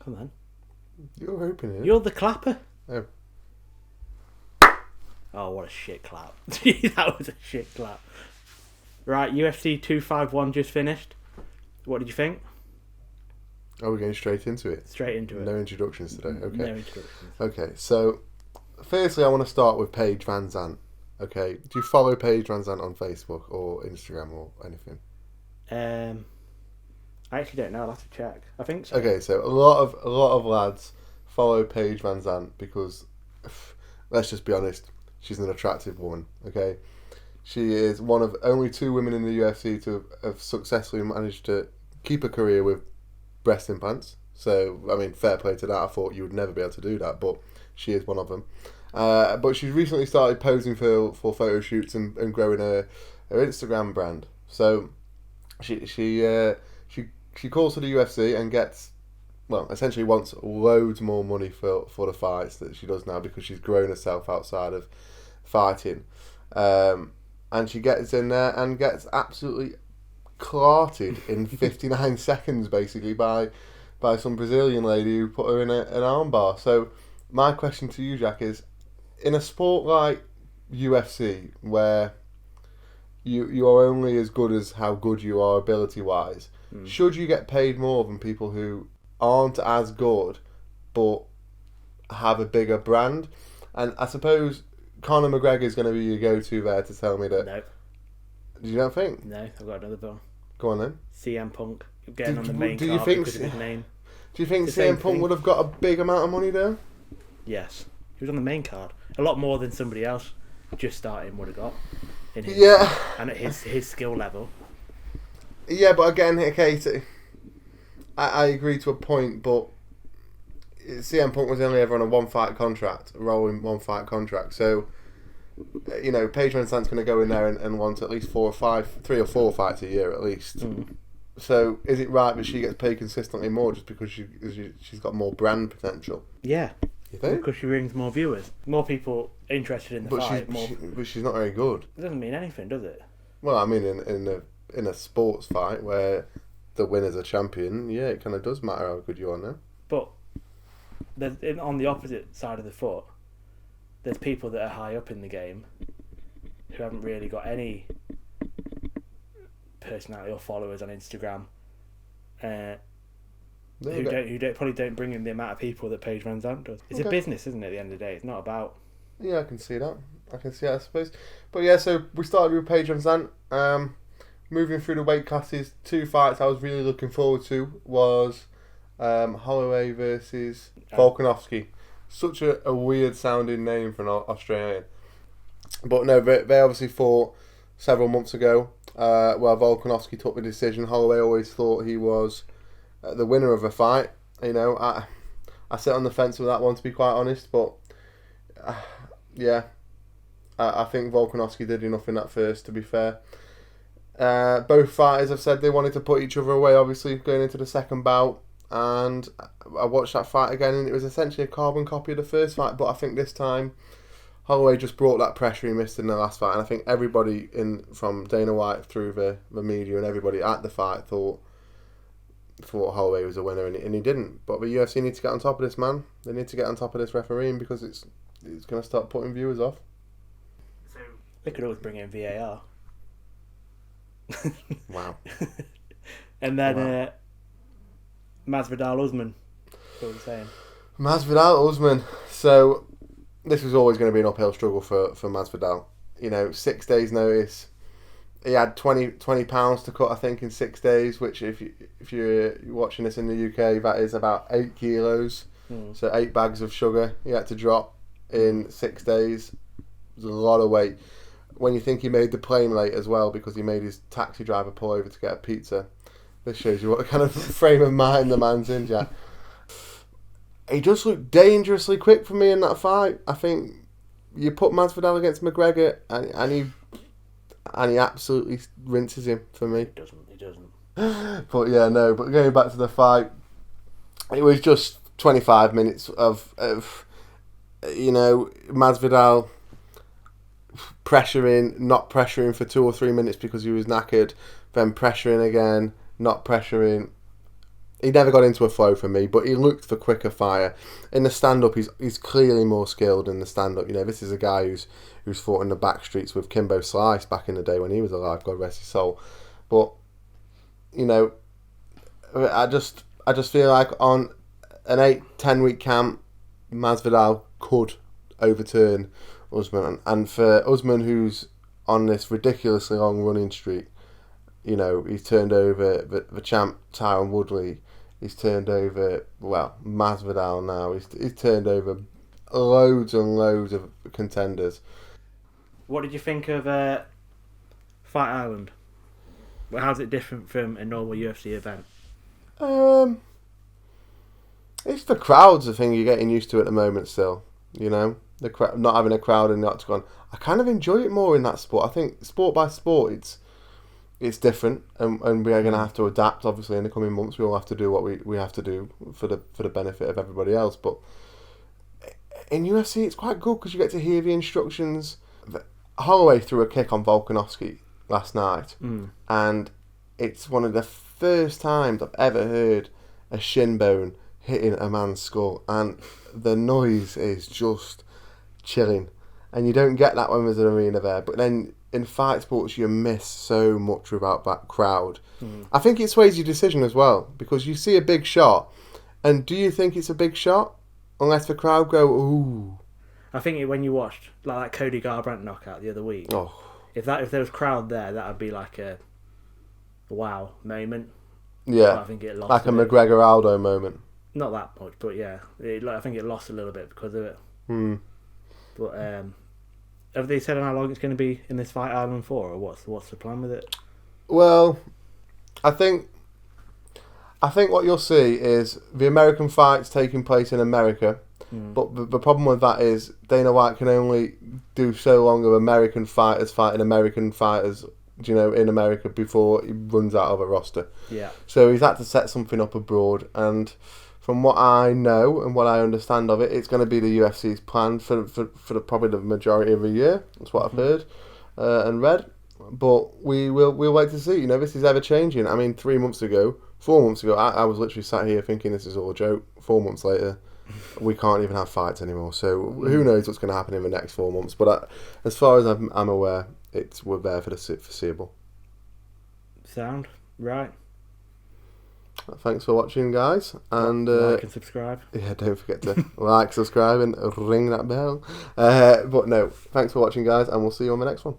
Come on. You're opening it. You're the clapper. Oh. Oh, what a shit clap. That was a shit clap. Right, UFC 251 just finished. What did you think? Are we going straight into it? Straight into it. No introductions today. Okay. No introductions. Okay, so firstly I want to start with Paige Van Zandt. Okay, do you follow Paige Van Zandt on Facebook or Instagram or anything? I actually don't know. I'll have to check. I think so. Okay, so a lot of lads follow Paige Van Zandt because, let's just be honest, she's an attractive woman. Okay, she is one of only 2 women in the UFC to have successfully managed to keep a career with breast implants. So I mean, fair play to that. I thought you would never be able to do that, but she is one of them. But she's recently started posing for photo shoots and growing her Instagram brand. So she calls to the UFC and gets, well, essentially wants loads more money for the fights that she does now because she's grown herself outside of fighting. And she gets in there and gets absolutely clarted in 59 seconds, basically, by some Brazilian lady who put her in an armbar. So my question to you, Jack, is, in a sport like UFC, where you are only as good as how good you are ability-wise, should you get paid more than people who aren't as good but have a bigger brand? And I suppose Conor McGregor is going to be your go-to there to tell me that. No. You don't think? No, I've got another bill. Go on then. CM Punk. You're getting on the main do you card think because of his name. Do you think It's the same CM Punk thing. would have got a big amount of money there? Yes. He was on the main card. A lot more than somebody else just starting would have got. In his, Yeah. And at his skill level. Yeah, but again, okay, I agree to a point, but CM Punk was only ever on a one-fight contract, a rolling one-fight contract. So, you know, Paige Van Zandt's going to go in there and want at least 3 or 4 fights a year at least. So, is it right that she gets paid consistently more just because she's got more brand potential? Yeah. You think? Because she brings more viewers. More people interested in the fight. But she's not very good. It doesn't mean anything, does it? Well, I mean, in a sports fight where the winner's a champion, yeah, it kind of does matter how good you are now. But on the opposite side of the foot, there's people that are high up in the game who haven't really got any personality or followers on Instagram. Who probably don't bring in the amount of people that Paige Van Zandt does. It's a business, isn't it? At the end of the day, it's not about. Yeah, I can see that. I suppose. But yeah, so we started with Paige Van Zandt. Moving through the weight classes, 2 fights I was really looking forward to was Holloway versus Volkanovski. Such a weird sounding name for an Australian. But no, they obviously fought several months ago. Where Volkanovski took the decision. Holloway always thought he was the winner of a fight. You know, I sit on the fence with that one, to be quite honest. But yeah, I think Volkanovski did enough in that first, to be fair. Both fighters have said they wanted to put each other away, obviously, going into the second bout. And I watched that fight again, and it was essentially a carbon copy of the first fight. But I think this time, Holloway just brought that pressure he missed in the last fight. And I think everybody from Dana White through the media and everybody at the fight thought Holloway was a winner, and he didn't. But the UFC need to get on top of this, man. They need to get on top of this refereeing because it's going to start putting viewers off. So they could always bring in VAR. Wow. And then Masvidal Usman. That's what I'm saying. Masvidal Usman. So this was always going to be an uphill struggle for Masvidal. You know, 6 days notice. He had 20 pounds to cut, I think, in 6 days, which if you're watching this in the UK, that is about 8 kilos. So 8 bags of sugar he had to drop in 6 days. It was a lot of weight. When you think he made the plane late as well because he made his taxi driver pull over to get a pizza. This shows you what kind of frame of mind the man's in, Jack. He just looked dangerously quick for me in that fight. I think you put Masvidal against McGregor and he absolutely rinses him for me. He doesn't. But yeah, no. But going back to the fight, it was just 25 minutes of you know, Masvidal pressuring, not pressuring for 2 or 3 minutes because he was knackered, then pressuring again, not pressuring. he never got into a flow for me, but he looked for quicker fire. In the stand-up, he's clearly more skilled in the stand-up. You know, this is a guy who's fought in the back streets with Kimbo Slice back in the day when he was alive, God rest his soul. But, you know, I just feel like on an 8-10 week camp, Masvidal could overturn Usman. And for Usman, who's on this ridiculously long running streak, you know, he's turned over the champ Tyron Woodley. He's turned over, well, Masvidal now. He's turned over loads and loads of contenders. What did you think of Fight Island? Well, how's it different from a normal UFC event? It's the crowds, the thing you're getting used to at the moment still. You know, not having a crowd in the octagon. I kind of enjoy it more in that sport. I think sport by sport, it's different, and we are going to have to adapt. Obviously, in the coming months, we all have to do what we have to do for the benefit of everybody else. But in UFC, it's quite good because you get to hear the instructions. Holloway threw a kick on Volkanovski last night, and it's one of the first times I've ever heard a shin bone hitting a man's skull, and the noise is just chilling. And you don't get that when there's an arena there, but then in fight sports, you miss so much without that crowd. I think it sways your decision as well, because you see a big shot, and do you think it's a big shot unless the crowd go, ooh? I think when you watched like that Cody Garbrandt knockout the other week, if there was crowd there, that would be like a wow moment. Yeah, but I think it lost like a McGregor Aldo moment. Not that much, but yeah, I think it lost a little bit because of it. But have they said on how long it's going to be in this Fight Island for, or what's the plan with it? Well, I think what you'll see is the American fights taking place in America, but the problem with that is Dana White can only do so long of American fighters fighting American fighters, you know, in America before he runs out of a roster. Yeah. So he's had to set something up abroad, and from what I know and what I understand of it, it's going to be the UFC's plan for probably the majority of the year. That's what I've heard and read. But we'll wait to see. You know, this is ever changing. I mean, 4 months ago, I was literally sat here thinking this is all a joke. 4 months later, we can't even have fights anymore. So who knows what's going to happen in the next 4 months? But as far as I'm aware, we're there for the foreseeable. Sound right. Thanks for watching, guys, and like and subscribe. Yeah, don't forget to like, subscribe, and ring that bell. But no, thanks for watching, guys, and we'll see you on the next one.